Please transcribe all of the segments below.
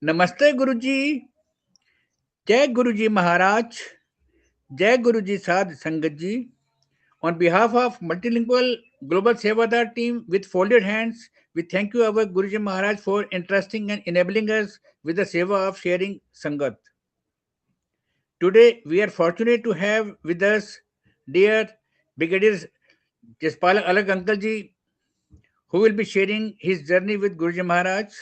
नमस्ते गुरुजी। जय गुरुजी महाराज। जय गुरुजी साध संगत जी। On behalf of multilingual global Sevadar team with folded hands, we thank you our Guruji Maharaj for entrusting and enabling us with the seva of sharing Sangat. Today we are fortunate to have with us dear Brigadier JASPAL Alag Uncle ji, who will be sharing his journey with Guruji Maharaj,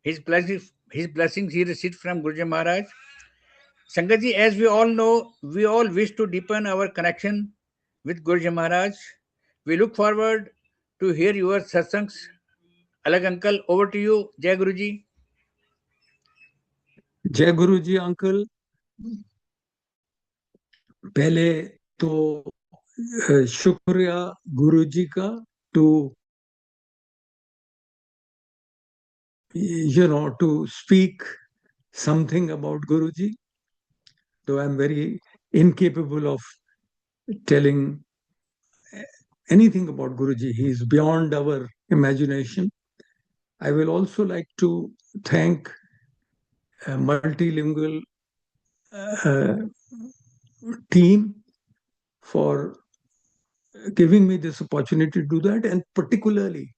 his blessings he received from Guruji Maharaj. Sangatji, as we all know, we all wish to deepen our connection with Guruji Maharaj. We look forward to hear your satsangs. Alag uncle, over to you. Jai Guruji. जय गुरु जी uncle. पहले तो शुक्रिया गुरु जी का to speak something about Guruji, though I'm very incapable of telling anything about Guruji. He is beyond our imagination. I will also like to thank a multilingual team for giving me this opportunity to do that, and particularly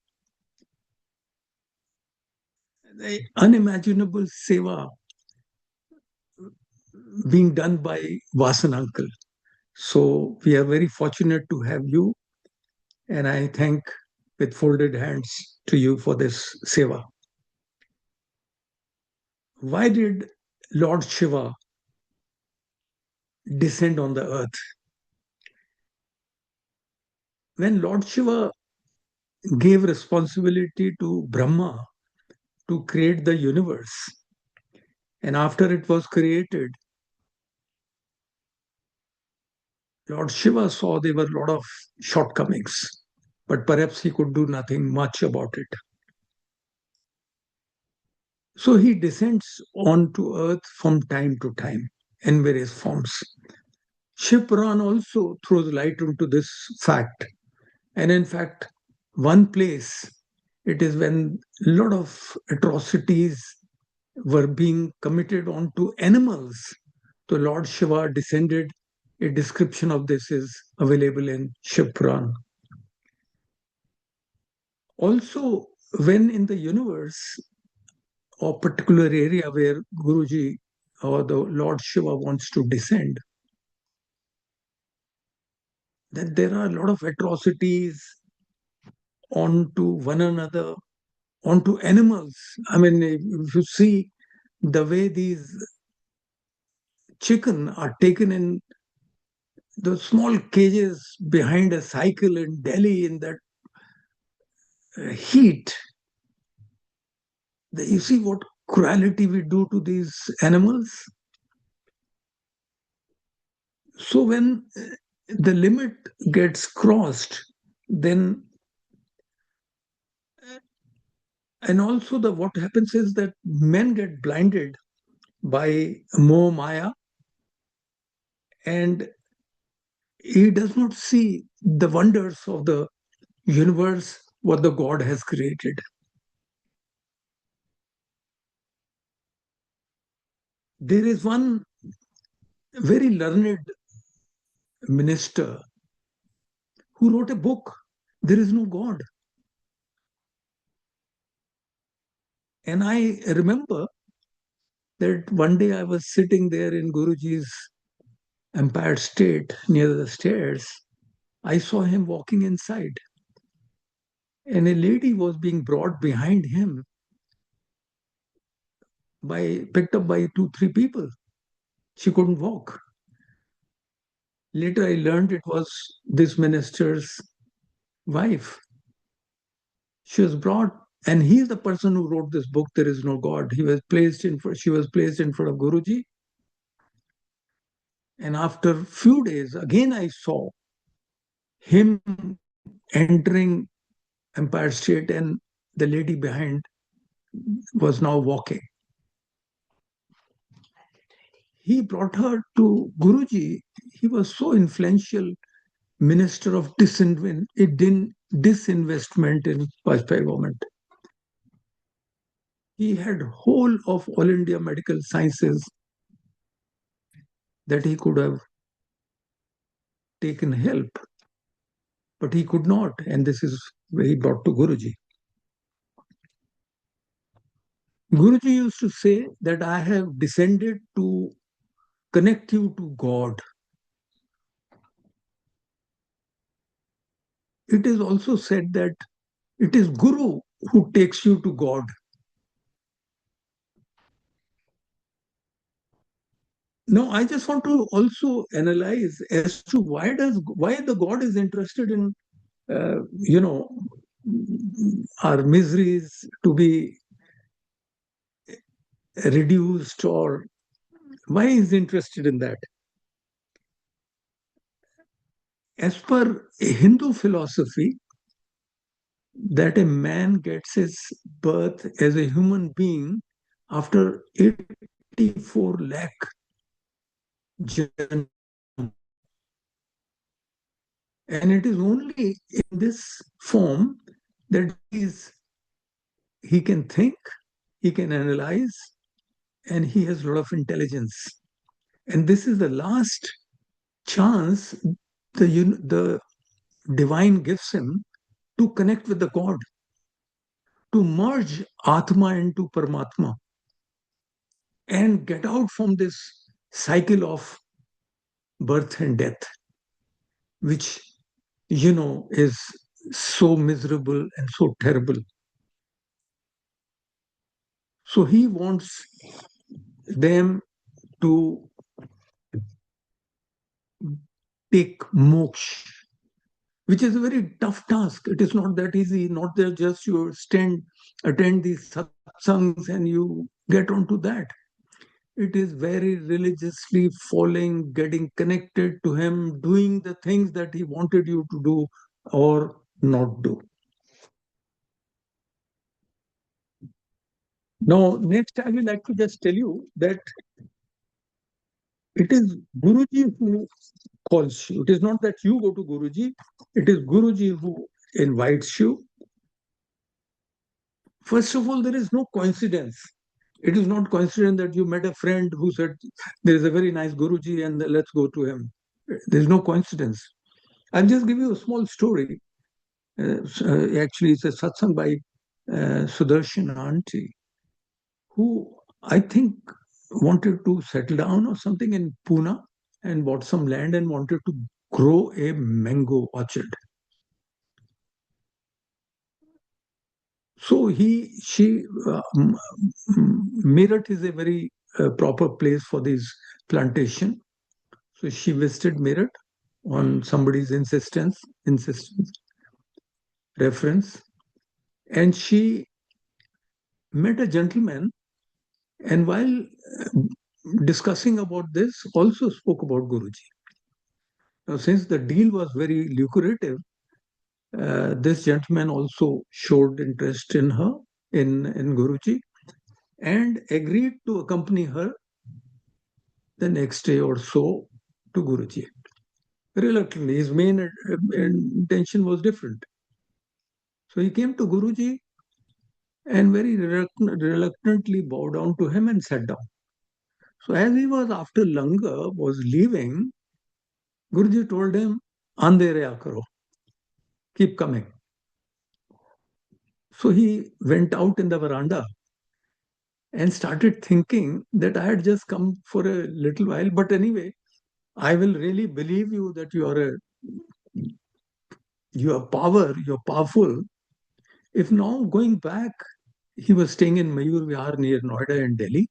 the unimaginable seva being done by Vasan uncle. So we are very fortunate to have you, and I thank with folded hands to you for this seva. Why did Lord Shiva descend on the earth? When Lord Shiva gave responsibility to Brahma to create the universe, and after it was created, Lord Shiva saw there were a lot of shortcomings, but perhaps he could do nothing much about it. So he descends onto earth from time to time in various forms. Shiv Puran also throws light into this fact. And in fact, one place, it is when a lot of atrocities were being committed onto animals. So Lord Shiva descended. A description of this is available in Shiv Puran. Also, when in the universe or particular area where Guruji or the Lord Shiva wants to descend, then there are a lot of atrocities onto one another, onto animals. I mean, if you see the way these chicken are taken in the small cages behind a cycle in Delhi in that heat, you see what cruelty we do to these animals. So when the limit gets crossed, then and also what happens is that men get blinded by Moh Maya, and he does not see the wonders of the universe, what the God has created. There is one very learned minister who wrote a book, There is No God. And I remember that one day I was sitting there in Guruji's Empire State near the stairs. I saw him walking inside, and a lady was being brought behind him picked up by 2-3 people. She couldn't walk. Later I learned it was this minister's wife. She was brought, and he is the person who wrote this book, There is No God. She was placed in front of Guruji. And after a few days, again I saw him entering Empire State, and the lady behind was now walking. He brought her to Guruji. He was so influential minister of disinvestment in Vajpayee government. He had whole of all India medical sciences that he could have taken help, but he could not. And this is where he brought to Guruji. Guruji used to say that I have descended to connect you to God. It is also said that it is Guru who takes you to God. Now, I just want to also analyze as to why the God is interested in you know our miseries to be reduced, or why is interested in that? As per Hindu philosophy, that a man gets his birth as a human being after 84 lakh janm. And it is only in this form that he can think, he can analyze, and he has a lot of intelligence. And this is the last chance the divine gives him to connect with the God, to merge Atma into Paramatma, and get out from this cycle of birth and death, which, is so miserable and so terrible. So he wants them to take moksha, which is a very tough task. It is not that easy, not that just you attend these satsangs and you get onto that. It is very religiously following, getting connected to him, doing the things that he wanted you to do or not do. Now, next, I will like to just tell you that it is Guruji who calls you. It is not that you go to Guruji, it is Guruji who invites you. First of all, there is no coincidence. It is not coincidence that you met a friend who said, there is a very nice Guruji and let's go to him. There is no coincidence. I'll just give you a small story. Actually, it's a satsang by Sudarshan Auntie, who I think wanted to settle down or something in Pune and bought some land and wanted to grow a mango orchard. So Meerut is a very proper place for this plantation. So she visited Meerut on somebody's insistence, reference, and she met a gentleman, and while discussing about this, also spoke about Guruji. Now, since the deal was very lucrative, this gentleman also showed interest in her, in Guruji, and agreed to accompany her the next day or so to Guruji. Reluctantly, his main intention was different. So he came to Guruji and very reluctantly bowed down to him and sat down. So as he was after Langar was leaving, Guruji told him, Andere karo, keep coming. So he went out in the veranda and started thinking that I had just come for a little while, but anyway, I will really believe you that you're powerful. If now going back, he was staying in Mayur Vihar near Noida in Delhi.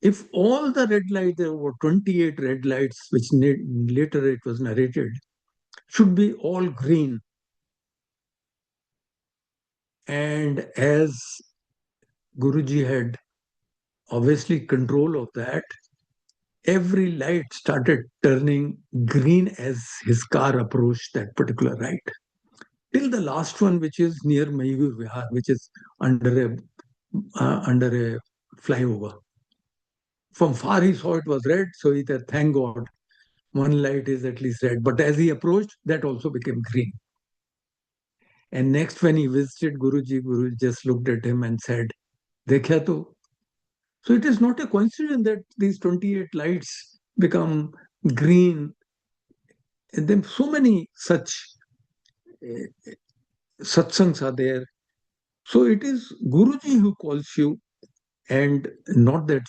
If all the red lights, there were 28 red lights, which later it was narrated, should be all green. And as Guruji had obviously control of that, every light started turning green as his car approached that particular light. Till the last one, which is near Mayur Vihar, which is under a flyover. From far he saw it was red, so he said, thank God, one light is at least red. But as he approached, that also became green. And next, when he visited Guruji, Guruji just looked at him and said, "Dekhya to." So it is not a coincidence that these 28 lights become green. And then so many such uh, satsangs are there. So it is Guruji who calls you, and not that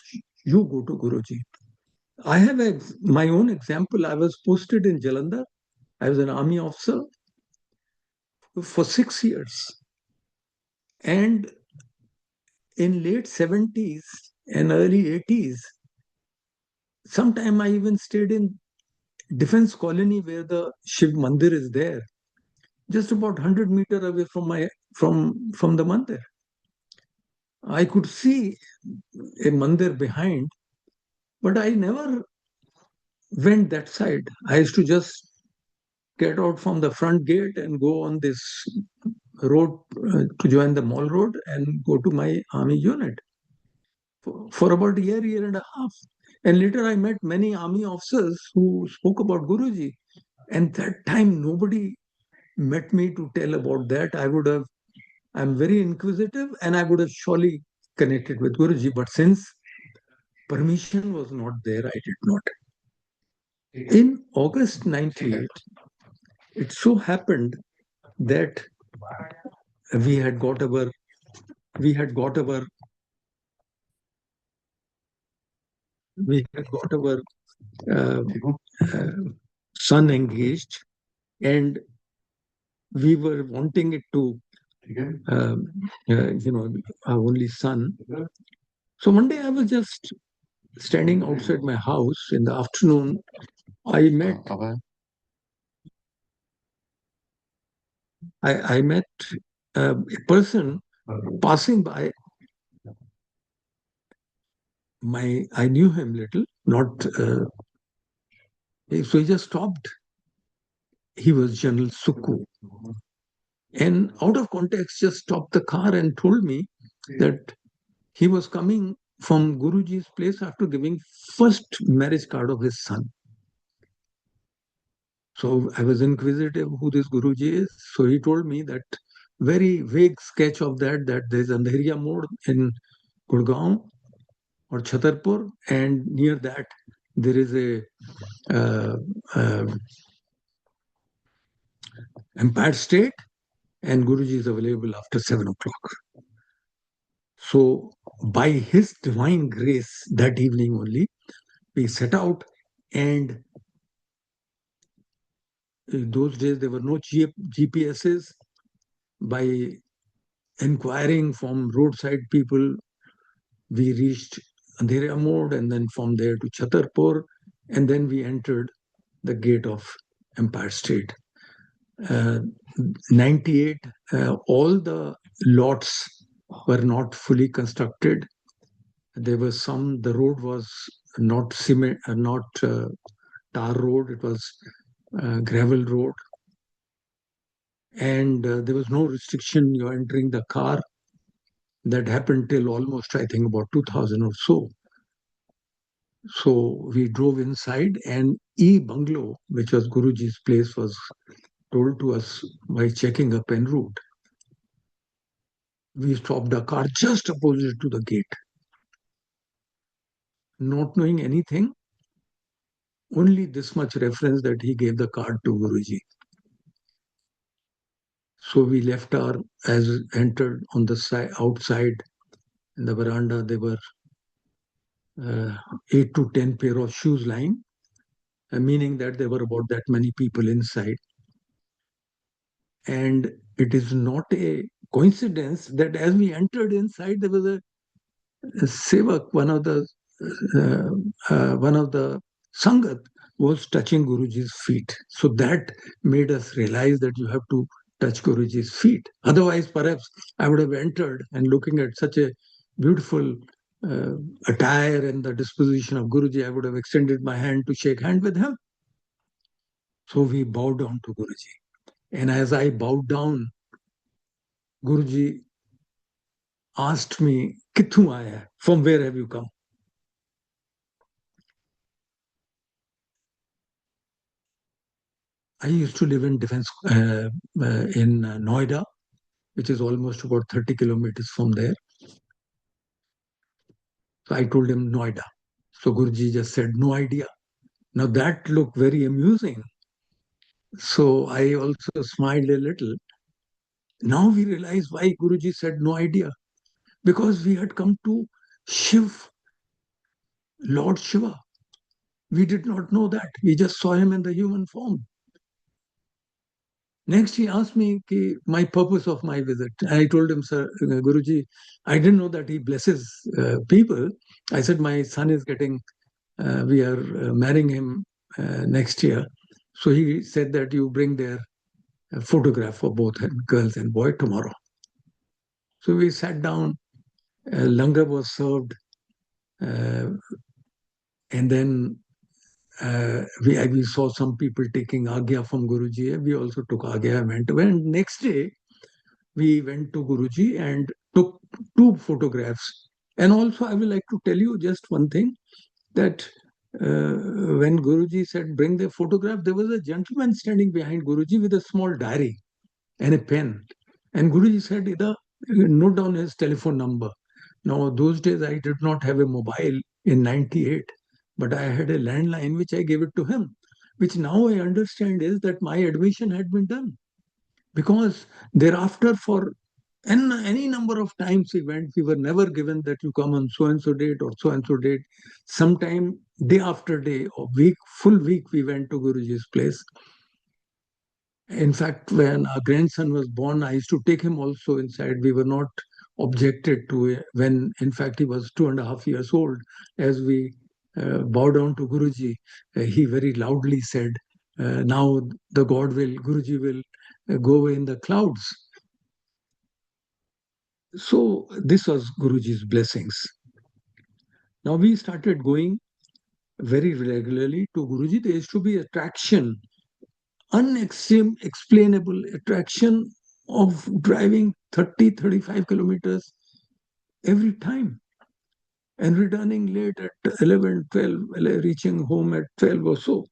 you go to Guruji. I have my own example. I was posted in Jalandhar. I was an army officer for 6 years. And in late 70s and early 80s, sometime I even stayed in defense colony where the Shiv Mandir is there, just about 100 meter away from my from the mandir. I could see a mandir behind, but I never went that side. I used to just get out from the front gate and go on this road to join the mall road and go to my army unit for about a year and a half. And later I met many army officers who spoke about Guruji. And that time nobody met me to tell about that. I'm very inquisitive and I would have surely connected with Guruji. But since permission was not there, I did not. In August 98, it so happened that we had got our we had got our we had got our uh, uh, son engaged, and we were wanting it to um, our only son. So one day I was just standing outside my house in the afternoon. I met a person passing by. I knew him little, not so he just stopped. He was General Sukku, and out of context, just stopped the car and told me that he was coming from Guruji's place after giving first marriage card of his son. So I was inquisitive who this Guruji is. So he told me that very vague sketch of that there's Andheriya Mode in Gurgaon or Chhatarpur, and near that there is a uh, uh, Empire State, and Guruji is available after 7 o'clock. So by his divine grace, that evening only, we set out, and in those days there were no GPSs. By inquiring from roadside people, we reached Andheriya Mode, and then from there to Chhatarpur, and then we entered the gate of Empire State. 98, all the lots were not fully constructed. There was the road was not cement, not tar road, it was gravel road. And there was no restriction, you're entering the car. That happened till almost, I think, about 2000 or so. So we drove inside, and bungalow, which was Guruji's place, was told to us by checking up en route. We stopped the car just opposite to the gate. Not knowing anything, only this much reference that he gave the card to Guruji. So we left entered on the outside in the veranda. There were 8 to 10 pair of shoes lying, meaning that there were about that many people inside. And it is not a coincidence that as we entered inside, there was a sevak, one of the sangat was touching Guruji's feet. So that made us realize that you have to touch Guruji's feet. Otherwise, perhaps I would have entered, and looking at such a beautiful uh, attire and the disposition of Guruji, I would have extended my hand to shake hand with him. So we bowed down to Guruji. And as I bowed down, Guruji asked me, "Kithu aaya? From where have you come?" I used to live in in Noida, which is almost about 30 kilometers from there. So I told him Noida. So Guruji just said, no idea. Now that looked very amusing. So I also smiled a little. Now we realize why Guruji said no idea. Because we had come to Shiv, Lord Shiva. We did not know that. We just saw him in the human form. Next, he asked me my purpose of my visit. I told him, Sir, Guruji, I didn't know that he blesses people. I said, my son is getting, we are marrying him next year. So he said that you bring their photograph for both girls and boy tomorrow. So we sat down, langar was served, uh, and then we saw some people taking agya from Guruji. We also took agya and went. When next day, we went to Guruji and took two photographs. And also, I will like to tell you just one thing that when Guruji said, bring the photograph, there was a gentleman standing behind Guruji with a small diary and a pen. And Guruji said, Ida, note down his telephone number. Now, those days I did not have a mobile in 98, but I had a landline which I gave it to him, which now I understand is that my admission had been done. Because thereafter, for any number of times we went, we were never given that you come on so and so date or so and so date. Sometime day after day or full week, we went to Guruji's place. In fact, when our grandson was born, I used to take him also inside. We were not objected to it when, in fact, he was 2.5 years old. As we bowed down to Guruji, he very loudly said, now the God will, Guruji will go away in the clouds. So this was Guruji's blessings. Now we started going very regularly to Guruji. There used to be attraction, unexplainable attraction of driving 30, 35 kilometers every time and returning late at 11, 12, reaching home at 12 or so.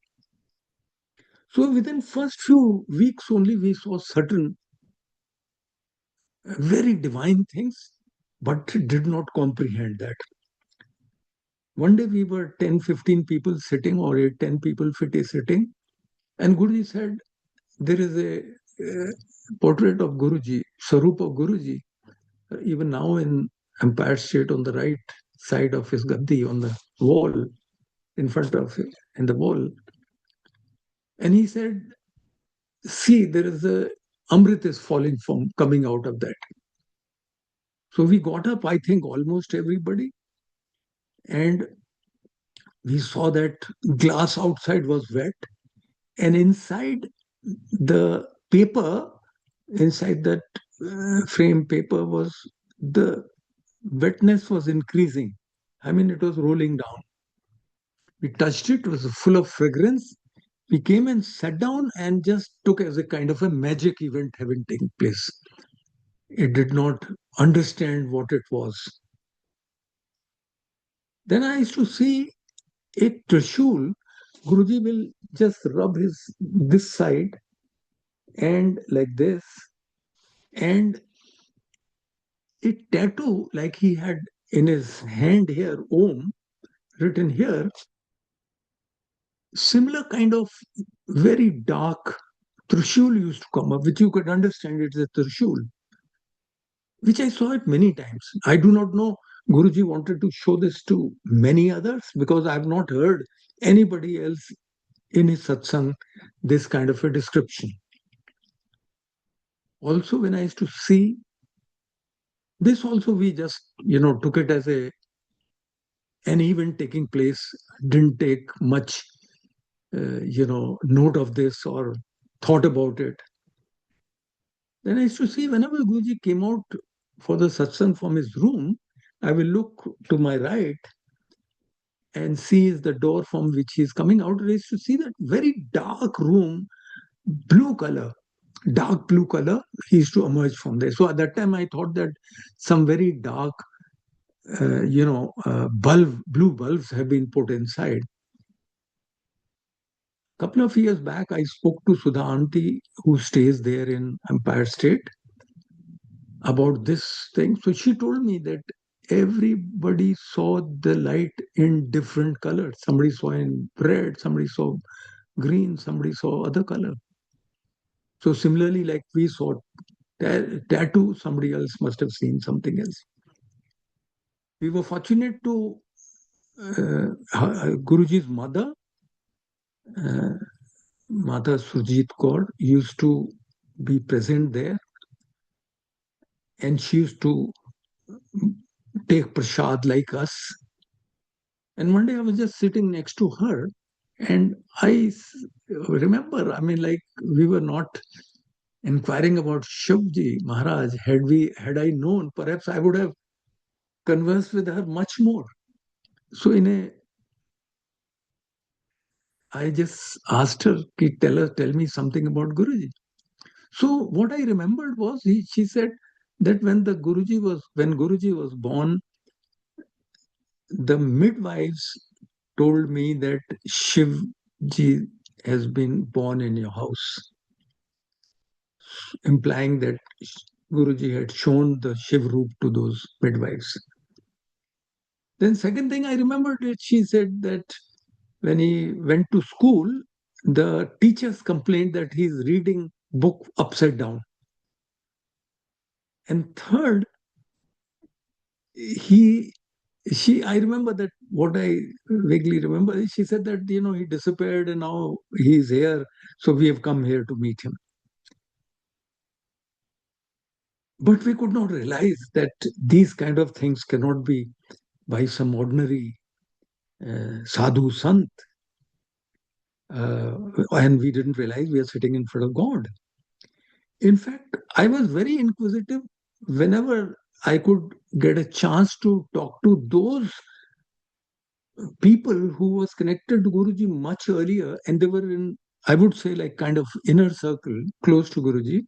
So within first few weeks only we saw certain very divine things, but did not comprehend that. One day we were 10, 15 people sitting or 8, 10 people sitting, and Guruji said, there is a portrait of Guruji, Sarup of Guruji, even now in Empire State on the right side of his gaddi on the wall, in front of him, in the wall. And he said, see, there is a Amrit is falling from coming out of that. So we got up, I think almost everybody, and we saw that glass outside was wet, and inside the paper, inside that frame paper was the wetness was increasing. I mean, it was rolling down. We touched it, it was full of fragrance. We came and sat down and just took as a kind of a magic event having taken place. It did not understand what it was. Then I used to see a Trishul. Guruji will just rub his this side and like this, and a tattoo like he had in his hand here, Om, written here, similar kind of very dark Trishul used to come up, which you could understand it's a Trishul, which I saw it many times. I do not know. Guruji wanted to show this to many others because I have not heard anybody else in his satsang this kind of a description. Also, when I used to see this, also we just took it as an event taking place, didn't take much note of this or thought about it. Then I used to see whenever Guruji came out for the satsang from his room, I will look to my right and see is the door from which he is coming out. And I used to see that very dark room, blue color, dark blue color, he used to emerge from there. So at that time, I thought that some very dark, blue bulbs have been put inside. Couple of years back, I spoke to Sudha Aunty, who stays there in Empire State. about this thing. So she told me that everybody saw the light in different colors. Somebody saw in red, somebody saw green, somebody saw other color. So similarly, like we saw tattoo, somebody else must have seen something else. We were fortunate to Guruji's mother, uh, Mata Surjit Kaur, used to be present there, and she used to take prasad like us. And one day I was just sitting next to her, and remember, I mean, like we were not inquiring about Shivji Maharaj. Had I known, perhaps I would have conversed with her much more. So I just asked her, tell me something about Guruji. So what I remembered was she said that when Guruji was born, the midwives told me that Shivji has been born in your house, implying that Guruji had shown the Shiv Roop to those midwives. Then second thing I remembered that she said that when he went to school, the teachers complained that he's reading book upside down. And third, he she I remember that what I vaguely remember is she said that he disappeared and now he's here, so we have come here to meet him. But we could not realize that these kind of things cannot be by some ordinary sadhu sant, and we didn't realize we are sitting in front of God. In fact, I was very inquisitive whenever I could get a chance to talk to those people who was connected to Guruji much earlier, and they were in, I would say, like kind of inner circle close to Guruji.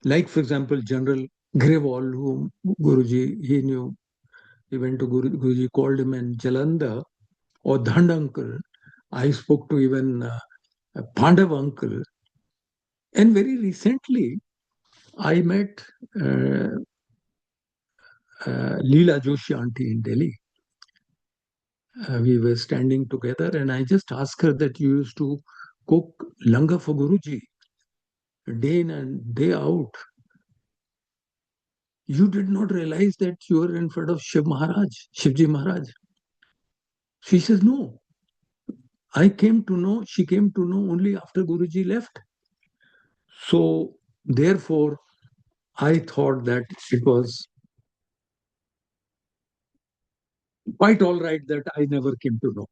Like, for example, General Grewal, whom Guruji, he knew. He went to Guruji, called him in Jalandhar, or Dhand uncle. I spoke to even Pandav uncle. And very recently, I met uh, Leela Joshi auntie in Delhi. We were standing together, and I just asked her that you used to cook langar for Guruji day in and day out. You did not realize that you were in front of Shivji Maharaj. She says, no. She came to know only after Guruji left. So, therefore, I thought that it was quite all right that I never came to know.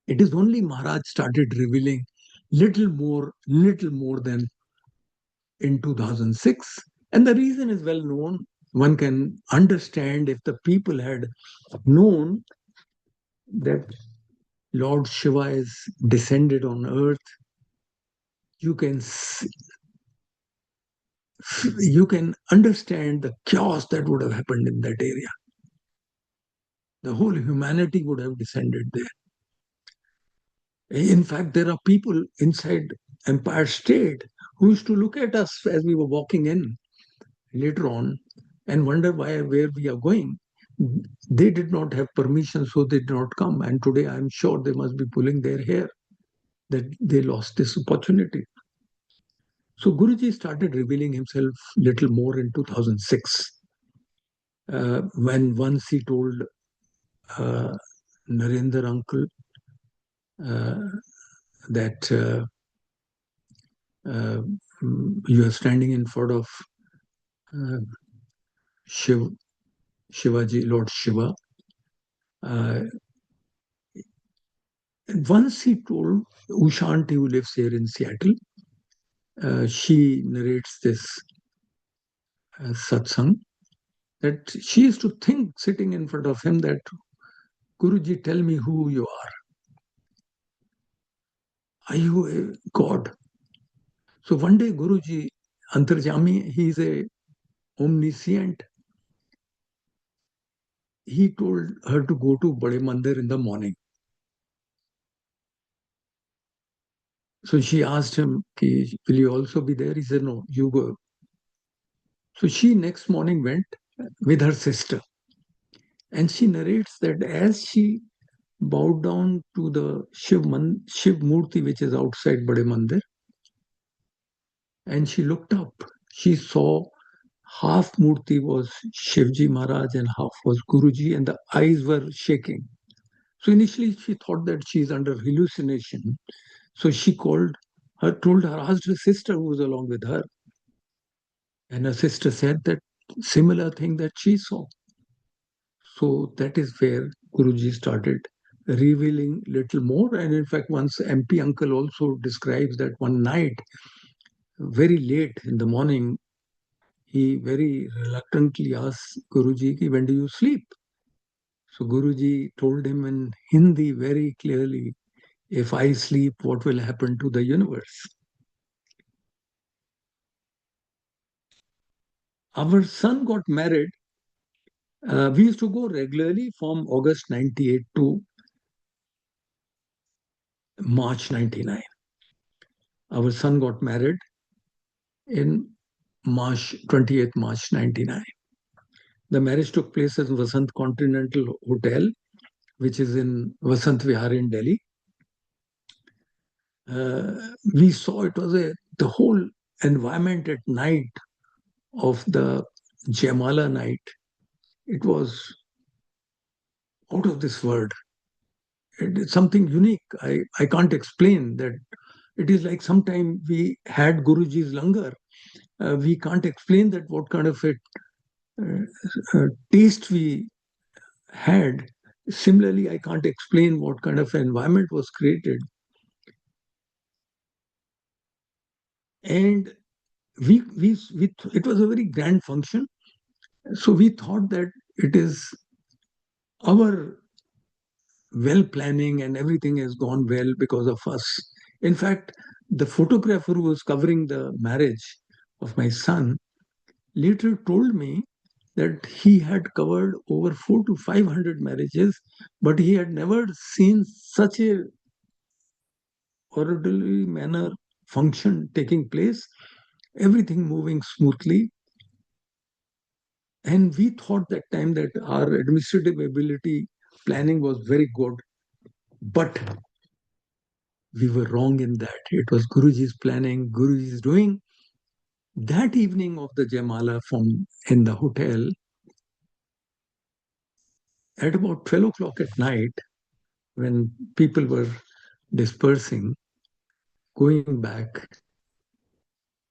It is only Maharaj started revealing little more than in 2006. And the reason is well known. One can understand if the people had known that Lord Shiva is descended on earth, you can you can understand the chaos that would have happened in that area. The whole humanity would have descended there. In fact, there are people inside Empire State who used to look at us as we were walking in later on and wonder where we are going. They did not have permission, so they did not come. And today I'm sure they must be pulling their hair that they lost this opportunity. So Guruji started revealing himself little more in 2006, when once he told uh, Narendra uncle uh, that uh, you are standing in front of uh, Shiv, Shivaji, Lord Shiva. Uh, Once he told Ushanti, who lives here in Seattle, she narrates this satsang, that she used to think sitting in front of him that, Guruji, tell me who you are. Are you a God? So one day Guruji, Antarjami, he is a omniscient. He told her to go to Bade Mandir in the morning. So she asked him, will you also be there? He said, no, you go. So she next morning went with her sister, and she narrates that as she bowed down to the Shiv Murti, which is outside Bade Mandir, and she looked up, she saw half Murti was Shivji Maharaj and half was Guruji, and the eyes were shaking. So initially she thought that she's under hallucination. So she told her, asked her sister who was along with her, and her sister said that similar thing that she saw. So that is where Guruji started revealing little more. And in fact, once MP uncle also describes that one night, very late in the morning, he very reluctantly asked Guruji, "Ki, when do you sleep?" So Guruji told him in Hindi very clearly, if I sleep, what will happen to the universe? Our son got married. We used to go regularly from August 98 to March 99. Our son got married in March 28th March 99. The marriage took place at Vasant Continental Hotel, which is in Vasant Vihar in Delhi. We saw it was the whole environment at night of the Jamala night. It was out of this world. It's something unique. I can't explain that. It is like sometime we had Guruji's langar. We can't explain that what kind of taste we had. Similarly, I can't explain what kind of environment was created. And it was a very grand function. So we thought that it is our well planning and everything has gone well because of us. In fact, the photographer who was covering the marriage of my son later told me that he had covered over 400 to 500 marriages, but he had never seen such a orderly manner function taking place, everything moving smoothly. And we thought that time that our administrative ability planning was very good, but we were wrong in that. It was Guruji's planning, Guruji's doing. That evening of the Jamala from in the hotel, at about 12 o'clock at night, when people were dispersing, going back,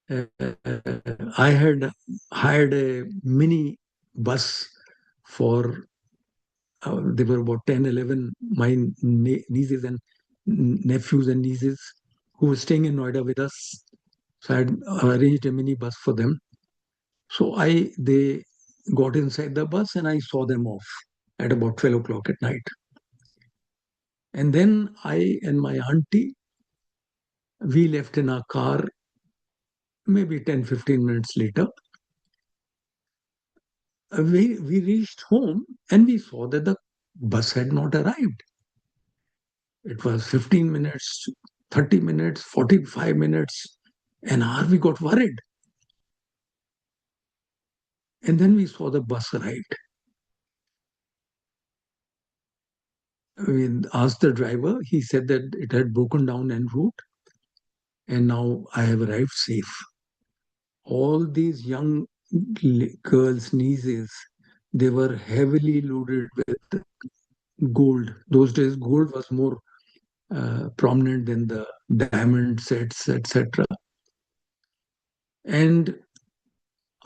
I had hired a mini bus for, there were about 10, 11, my nieces and nephews and nieces who were staying in Noida with us. So I had arranged a mini bus for them. So they got inside the bus and I saw them off at about 12 o'clock at night. And then I and my auntie, we left in our car maybe 10, 15 minutes later. We reached home and we saw that the bus had not arrived. It was 15 minutes, 30 minutes, 45 minutes, an hour. We got worried. And then we saw the bus arrived. We asked the driver. He said that it had broken down en route and now I have arrived safe. All these young girls, nieces, they were heavily loaded with gold. Those days, gold was more prominent than the diamond sets, etc. And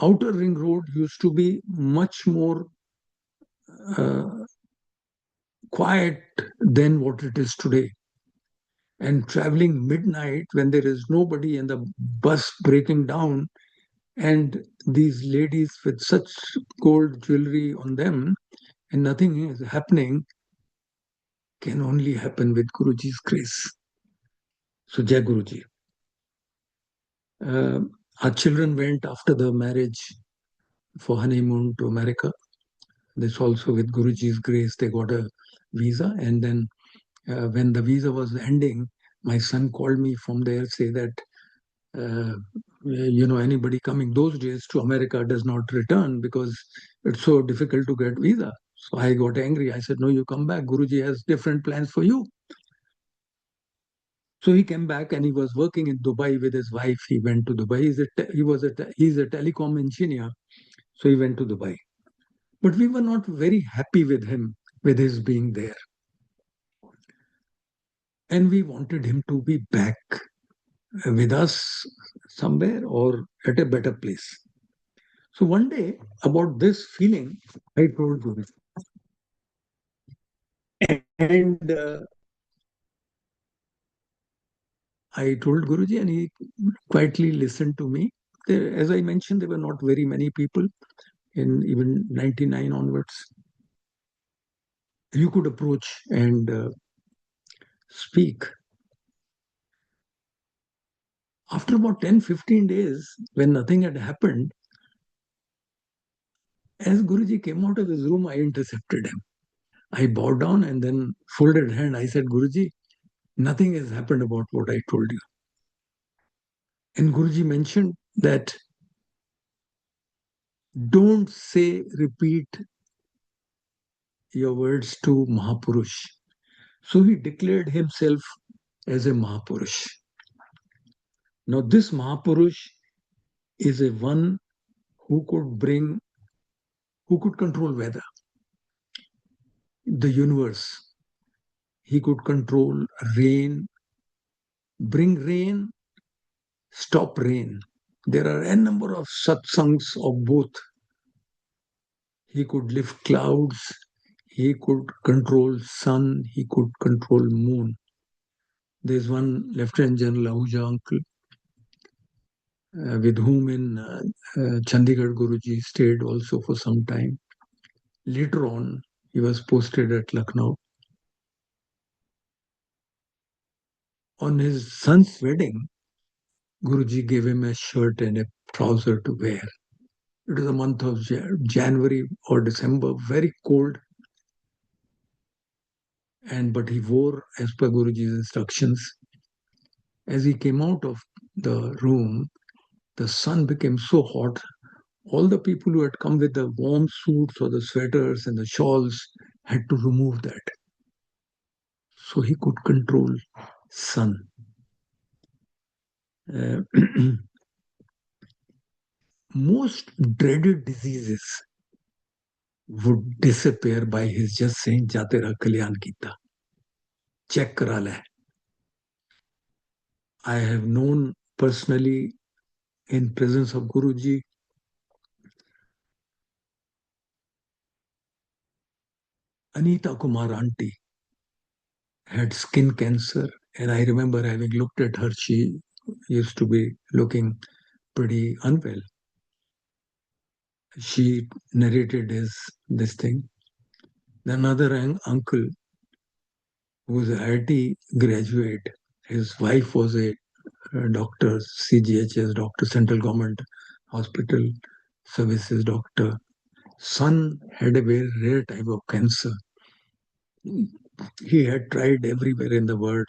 outer ring road used to be much more uh, quiet than what it is today. And traveling midnight when there is nobody and the bus breaking down, and these ladies with such gold jewelry on them, and nothing is happening, can only happen with Guruji's grace. So, Jai Guruji. Uh, our children went after the marriage for honeymoon to America. This also with Guruji's grace, they got a visa. And then when the visa was ending, my son called me from there, say that anybody coming those days to America does not return because it's so difficult to get visa. So I got angry. I said, no, you come back. Guruji has different plans for you. So he came back and he was working in Dubai with his wife. He went to Dubai. He's a telecom engineer. So he went to Dubai. But we were not very happy with him, with his being there. And we wanted him to be back with us somewhere or at a better place. So one day, about this feeling, I told Guru. And I told Guruji, and he quietly listened to me. As I mentioned, there were not very many people in even 99 onwards. You could approach and speak. After about 10, 15 days, when nothing had happened, as Guruji came out of his room, I intercepted him. I bowed down and then folded hand. I said, Guruji, nothing has happened about what I told you. And Guruji mentioned that don't say, repeat your words to Mahapurush. So he declared himself as a Mahapurush. Now, this Mahapurush is a one who who could control weather, the universe. He could control rain, bring rain, stop rain. There are a number of satsangs of both. He could lift clouds, he could control sun, he could control moon. There's one Lieutenant General Ahuja uncle with whom in Chandigarh Guruji stayed also for some time. Later on, he was posted at Lucknow. On his son's wedding, Guruji gave him a shirt and a trouser to wear. It was the month of January or December, very cold. But he wore as per Guruji's instructions. As he came out of the room, the sun became so hot. All the people who had come with the warm suits or the sweaters and the shawls had to remove that. So he could control sun. Uh, most dreaded diseases would disappear by his just saying, Ja tera kalyan kita. Check kara le. I have known personally in presence of Guruji Anita Kumar auntie had skin cancer, and I remember having looked at her. She used to be looking pretty unwell. She narrated this thing. Another uncle who was an IT graduate, his wife was a doctor, CGHS doctor, Central Government Hospital Services doctor. Son had a very rare type of cancer. He had tried everywhere in the world,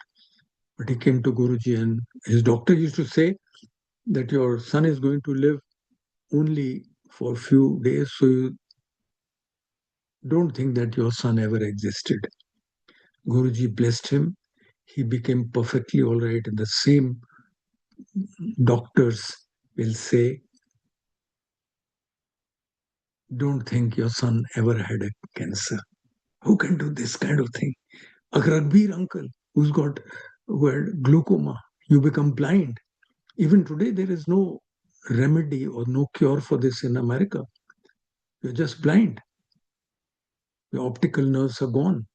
but he came to Guruji, and his doctor used to say that your son is going to live only for a few days, so you don't think that your son ever existed. Guruji blessed him. He became perfectly all right. And the same doctors will say, don't think your son ever had a cancer. Who can do this kind of thing? A Ragbir uncle who had glaucoma, you become blind. Even today, there is no remedy or no cure for this in America. You're just blind. Your optical nerves are gone.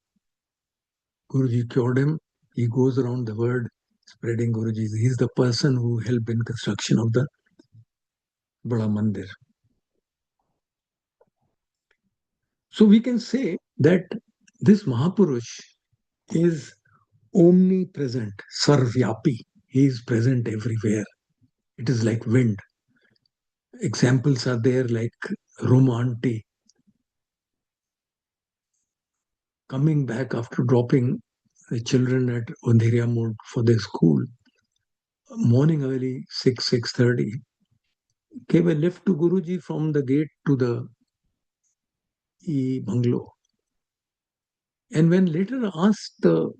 Guruji cured him. He goes around the world spreading Guruji. He's the person who helped in construction of the Bada Mandir. So we can say that this Mahapurush is omnipresent, sarvyapi. He is present everywhere. It is like wind. Examples are there like Roma auntie coming back after dropping the children at Andheria Mode for their school. morning early, 6:30, gave a lift to Guruji from the gate to the bungalow. And when later asked the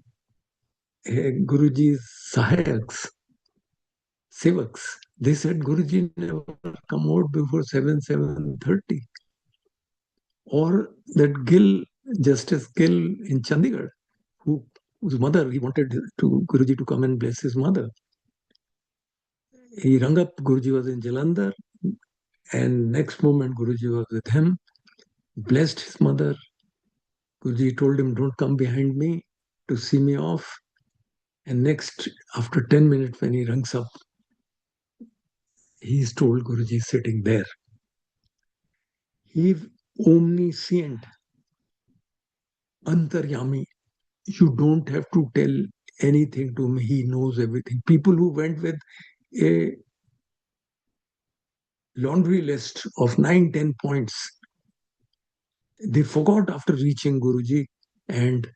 Guruji's Sahayaks, Sevaks, they said Guruji never come out before 7:30. Or that Gill, Justice Gill in Chandigarh, who, whose mother, he wanted to Guruji to come and bless his mother. He rung up, Guruji was in Jalandhar, and next moment Guruji was with him, blessed his mother. Guruji told him, don't come behind me to see me off. And next, after 10 minutes, when he rings up, he is told Guruji is sitting there. He is omniscient, antaryami. You don't have to tell anything to him. He knows everything. People who went with a laundry list of 9, 10 points, they forgot after reaching Guruji, and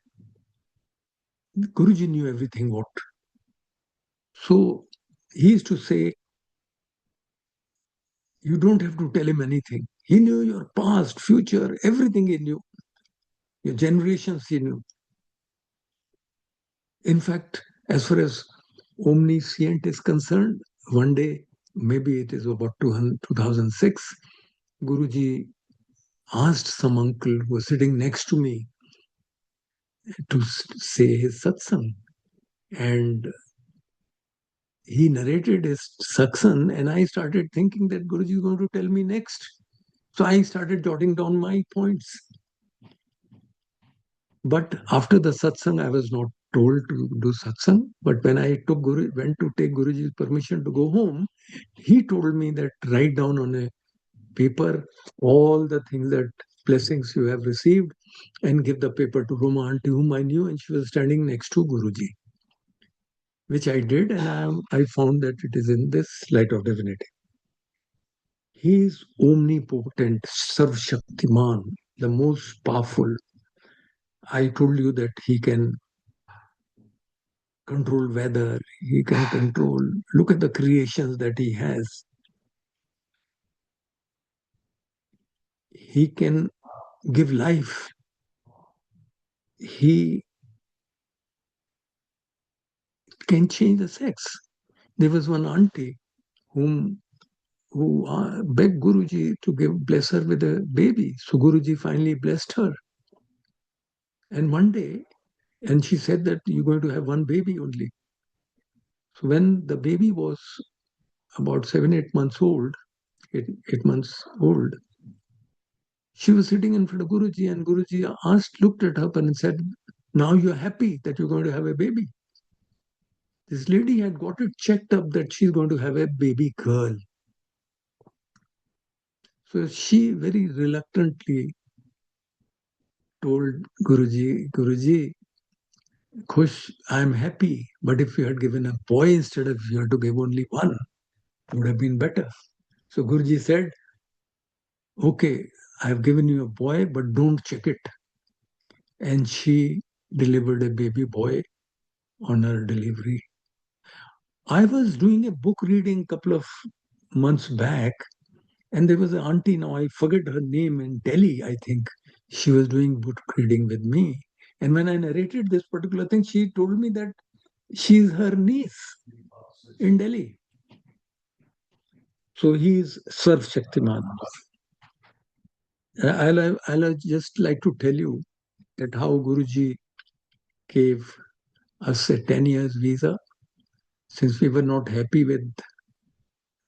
Guruji knew everything what. So he used to say, you don't have to tell him anything. He knew your past, future, everything he knew. Your generations he knew. In fact, as far as omniscient is concerned, one day, maybe it is about 2006, Guruji asked some uncle who was sitting next to me to say his satsang. And he narrated his satsang, and I started thinking that Guruji is going to tell me next. So I started jotting down my points. But after the satsang, I was not told to do satsang. But when I went to take Guruji's permission to go home, he told me that write down on a paper all the things that blessings you have received and give the paper to Roma auntie, whom I knew, and she was standing next to Guruji, which I did, and I found that it is in this light of divinity. He is omnipotent, Sarv Shaktiman, the most powerful. I told you that he can control weather, he can control, look at the creations that he has. He can give life. He can change the sex. There was one auntie who begged Guruji to bless her with a baby. So Guruji finally blessed her. And one day, and she said that you're going to have one baby only. So when the baby was about 7, 8 months old, 8 months old, she was sitting in front of Guruji, and Guruji looked at her and said, now you're happy that you're going to have a baby. This lady had got it checked up that she's going to have a baby girl. So she very reluctantly told Guruji, Khush, I'm happy, but if you had given a boy instead of you had to give only one, it would have been better. So Guruji said, okay, I have given you a boy, but don't check it. And she delivered a baby boy on her delivery. I was doing a book reading a couple of months back, and there was an auntie, now I forget her name, in Delhi, I think. She was doing book reading with me. And when I narrated this particular thing, she told me that she's her niece in Delhi. So he is Sarv Shaktiman. I'll just like to tell you that how Guruji gave us a 10 years visa. Since we were not happy with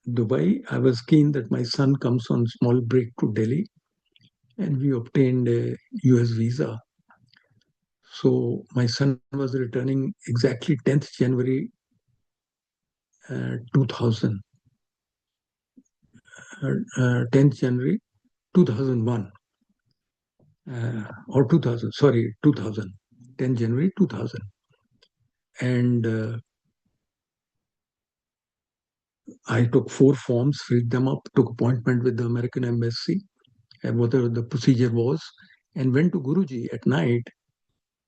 Dubai, I was keen that my son comes on small break to Delhi, and we obtained a US visa. So my son was returning exactly 10th January 2000, 10th January 2001, or 2000, sorry, 2000, 10 January 2000. And I took 4 forms, filled them up, took appointment with the American embassy, and whatever the procedure was, and went to Guruji at night.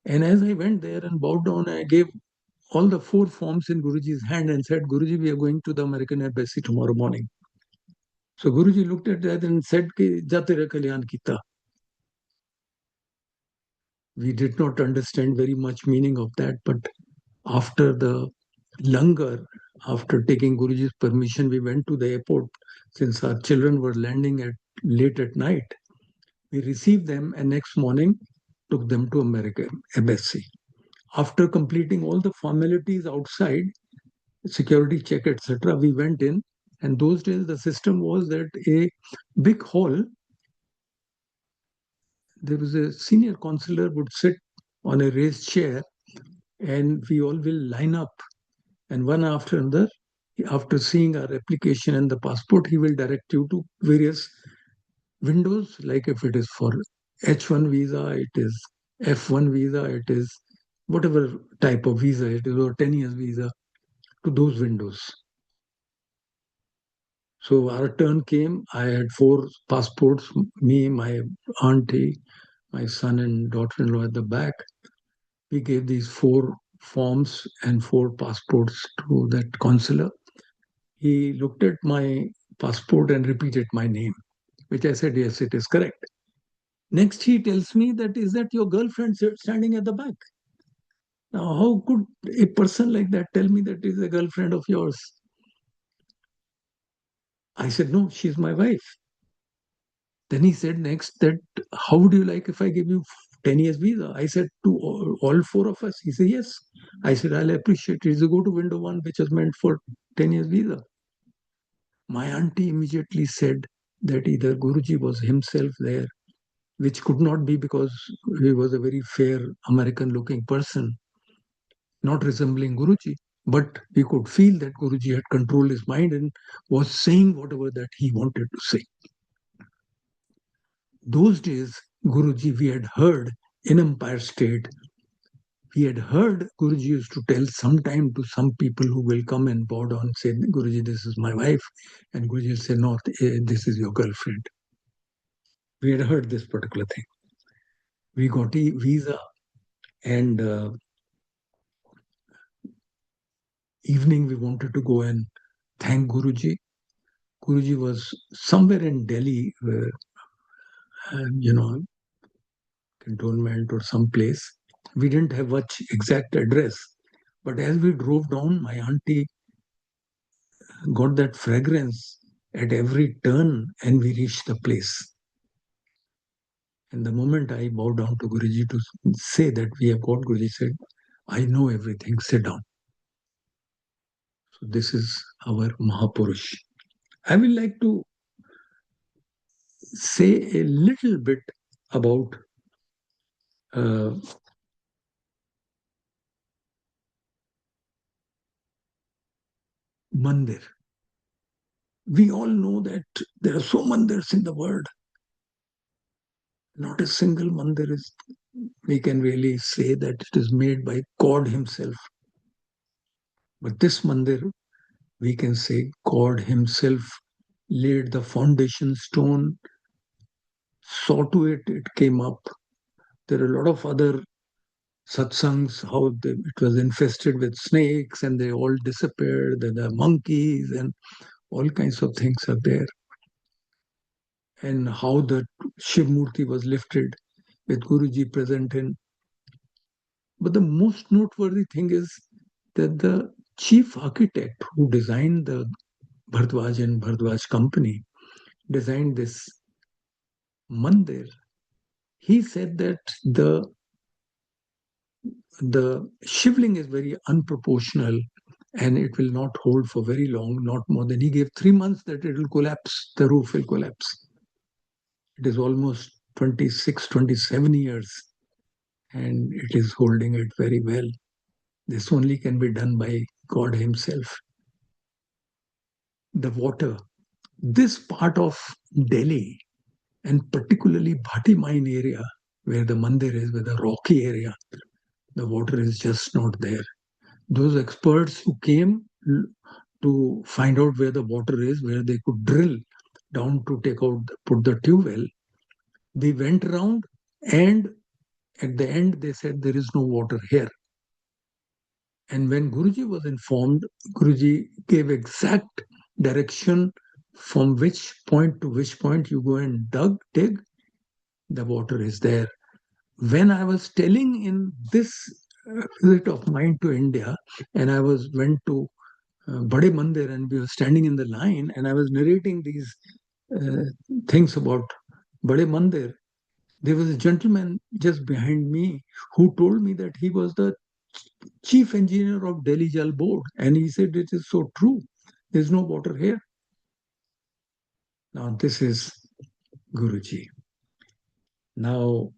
And as I went there and bowed down, I gave all the four forms in Guruji's hand and said, Guruji, we are going to the American embassy tomorrow morning. So Guruji looked at that and said, Ki Jatera Kalyan Kita. We did not understand very much meaning of that, but after the langar, after taking Guruji's permission, we went to the airport since our children were landing at late at night. We received them and next morning took them to American embassy. After completing all the formalities outside, security check, etc., we went in. And those days, the system was that a big hall, there was a senior consular would sit on a raised chair, and we all will line up. And one after another, after seeing our application and the passport, he will direct you to various windows, like if it is for H1 visa, it is F1 visa, it is whatever type of visa it is, or 10 years visa, to those windows. So our turn came. I had four passports, me, my auntie, my son and daughter-in-law at the back. We gave these four forms and four passports to that consular. He looked at my passport and repeated my name, which I said, yes, it is correct. Next, he tells me that, is that your girlfriend standing at the back? Now, how could a person like that tell me that is a girlfriend of yours? I said, no, she's my wife. Then he said next that, how would you like if I give you 10 years visa? I said, to all four of us. He said, yes. I said, I'll appreciate it. He said, go to window one, which is meant for 10 years visa. My auntie immediately said that either Guruji was himself there, which could not be because he was a very fair American looking person, not resembling Guruji. But we could feel that Guruji had controlled his mind and was saying whatever that he wanted to say. Those days, Guruji, we had heard in Empire State, we had heard Guruji used to tell sometime to some people who will come and bow down and say, Guruji, this is my wife. And Guruji will say, no, this is your girlfriend. We had heard this particular thing. We got a visa, and evening we wanted to go and thank Guruji. Guruji was somewhere in Delhi, cantonment or some place. We didn't have much exact address. But as we drove down, my auntie got that fragrance at every turn and we reached the place. And the moment I bowed down to Guruji to say that we have got, Guruji said, I know everything, sit down. So this is our Mahapurush. I will like to say a little bit about mandir. We all know that there are so mandirs in the world. Not a single mandir is, we can really say that it is made by God himself. But this mandir, we can say God himself laid the foundation stone, saw to it, it came up. There are a lot of other satsangs, how it was infested with snakes and they all disappeared. Then the monkeys and all kinds of things are there. And how the Shiv Murti was lifted with Guruji present in. But the most noteworthy thing is that the chief architect who designed the Bharadwaj and Bharadwaj company designed this mandir. He said that the shivling is very unproportional and it will not hold for very long, not more than, he gave 3 months that it will collapse, the roof will collapse. It is almost 26, 27 years and it is holding it very well. This only can be done by God himself. The water, this part of Delhi and particularly Bhati mine area where the mandir is, where the rocky area, the water is just not there. Those experts who came to find out where the water is, where they could drill down to put the tube well, they went around and at the end they said there is no water here. And when Guruji was informed, Guruji gave exact direction from which point to which point you go and dig, the water is there. When I was telling in this visit of mine to India, and I was went to Bade Mandir and we were standing in the line, and I was narrating these uh, things about Bade Mandir, there was a gentleman just behind me who told me that he was the chief engineer of Delhi Jal Board. And he said, it is so true. There's no water here. Now, this is Guruji. Now,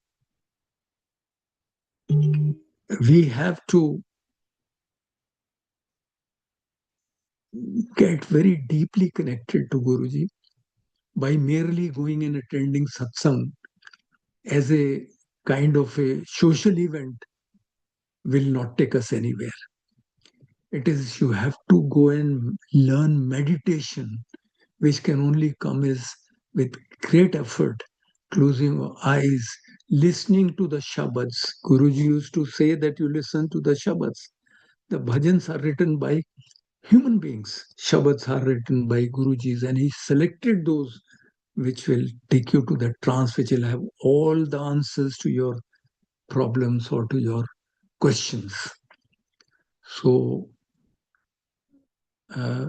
we have to get very deeply connected to Guruji by merely going and attending satsang as a kind of a social event will not take us anywhere. It is you have to go and learn meditation, which can only come is with great effort, closing your eyes, listening to the shabads. Guruji used to say that you listen to the shabads. The bhajans are written by human beings. Shabads are written by Gurujis, and he selected those which will take you to that trance, which will have all the answers to your problems or to your questions. So, uh,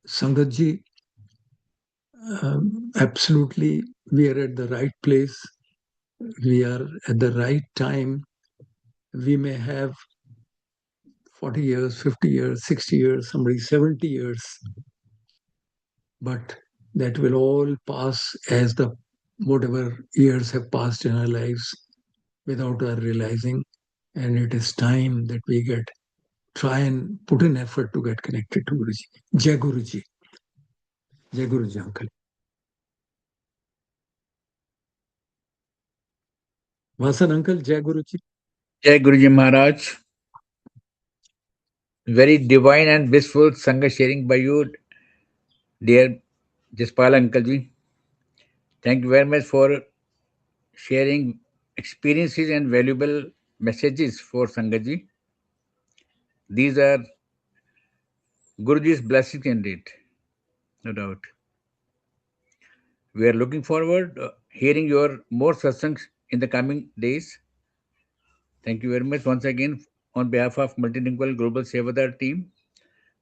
Sangatji, absolutely, we are at the right place. We are at the right time. We may have 40 years, 50 years, 60 years, somebody 70 years, but that will all pass as the whatever years have passed in our lives without our realizing. And it is time that we get try and put in effort to get connected to Guruji. Jai Guruji. Jai Guruji, uncle. Vasan uncle, Jai Guruji. Jai Guruji Maharaj. Very divine and blissful Sangha sharing by you, dear Jaspal Uncle Ji. Thank you very much for sharing experiences and valuable messages for Sangha Ji. These are Guruji's blessings indeed, no doubt. We are looking forward hearing your more satsangs in the coming days. Thank you very much once again on behalf of Multilingual Global Sevadar team.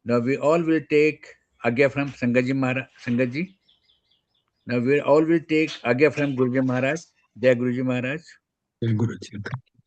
Now we all will take Agya from Sangaji Maharaj. Sangaji. Now we all will take Agya from Guruji Maharaj. Jai Guruji Maharaj. Jai Guruji.